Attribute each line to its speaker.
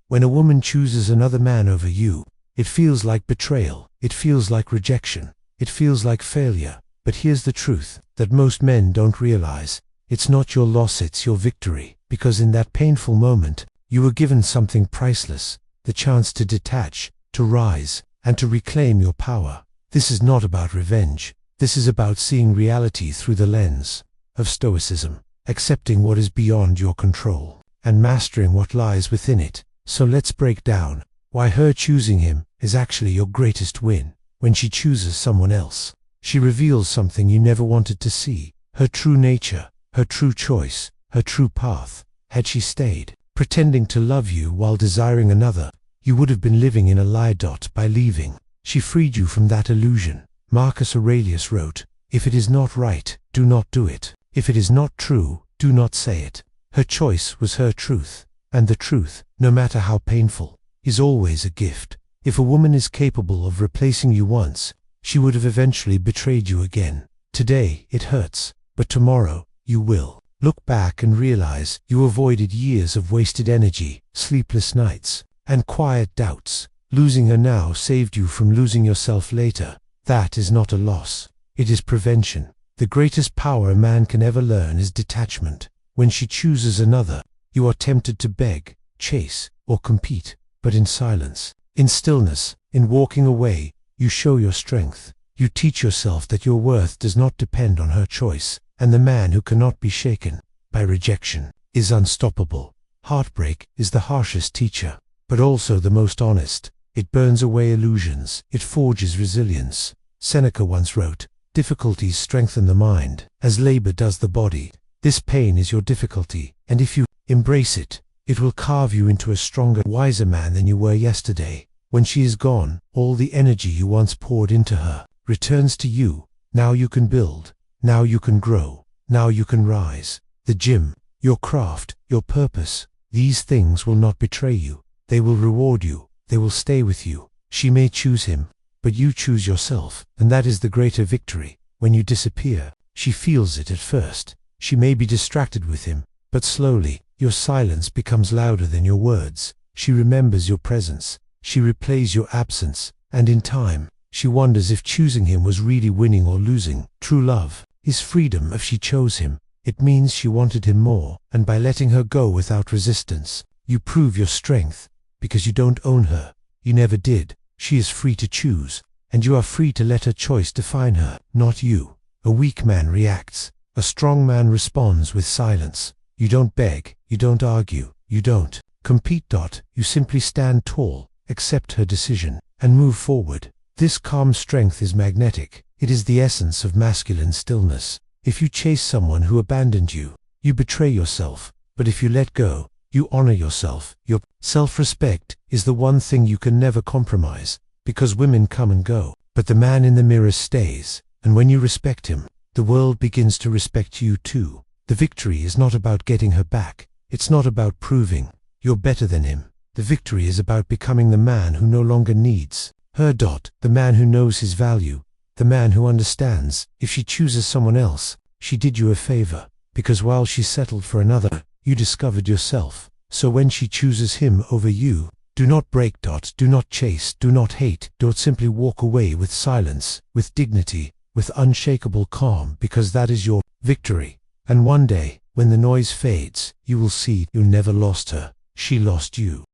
Speaker 1: When a woman chooses another man over you, it feels like betrayal, it feels like rejection, it feels like failure. But here's the truth that most men don't realize. It's not your loss, it's your victory. Because in that painful moment, you were given something priceless, the chance to detach, to rise, and to reclaim your power. This is not about revenge. This is about seeing reality through the lens of Stoicism, accepting what is beyond your control, and mastering what lies within it. So let's break down why her choosing him is actually your greatest win. When she chooses someone else, she reveals something you never wanted to see, her true nature, her true choice, her true path. Had she stayed, pretending to love you while desiring another, you would have been living in a lie. By leaving, she freed you from that illusion. Marcus Aurelius wrote, "If it is not right, do not do it. If it is not true, do not say it." Her choice was her truth, and the truth, no matter how painful, is always a gift. If a woman is capable of replacing you once, she would have eventually betrayed you again. Today, it hurts, but tomorrow, you will look back and realize you avoided years of wasted energy, sleepless nights, and quiet doubts. Losing her now saved you from losing yourself later. That is not a loss. It is prevention. The greatest power a man can ever learn is detachment. When she chooses another, you are tempted to beg, chase, or compete, but in silence, in stillness, in walking away, you show your strength. You teach yourself that your worth does not depend on her choice, and the man who cannot be shaken by rejection is unstoppable. Heartbreak is the harshest teacher, but also the most honest. It burns away illusions. It forges resilience. Seneca once wrote, "Difficulties strengthen the mind, as labor does the body." This pain is your difficulty, and if you embrace it, it will carve you into a stronger, wiser man than you were yesterday. When she is gone, all the energy you once poured into her returns to you. Now you can build. Now you can grow. Now you can rise. The gym, your craft, your purpose, these things will not betray you. They will reward you. They will stay with you. She may choose him, but you choose yourself, and that is the greater victory. When you disappear, she feels it at first. She may be distracted with him, but slowly, your silence becomes louder than your words. She remembers your presence. She replays your absence, and in time, she wonders if choosing him was really winning or losing. True love is freedom. If she chose him, it means she wanted him more, and by letting her go without resistance, you prove your strength, because you don't own her. You never did. She is free to choose, and you are free to let her choice define her, not you. A weak man reacts. A strong man responds with silence. You don't beg, you don't argue, you don't compete. You simply stand tall, accept her decision, and move forward. This calm strength is magnetic. It is the essence of masculine stillness. If you chase someone who abandoned you, you betray yourself. But if you let go, you honor yourself. Your self-respect is the one thing you can never compromise, because women come and go, but the man in the mirror stays. And when you respect him, the world begins to respect you too. The victory is not about getting her back. It's not about proving you're better than him. The victory is about becoming the man who no longer needs her. The man who knows his value. The man who understands, if she chooses someone else, she did you a favor, because while she settled for another, you discovered yourself. So when she chooses him over you, do not break. Do not chase. Do not hate. Don't simply walk away with silence, with dignity, with unshakable calm, because that is your victory. And one day, when the noise fades, you will see you never lost her. She lost you.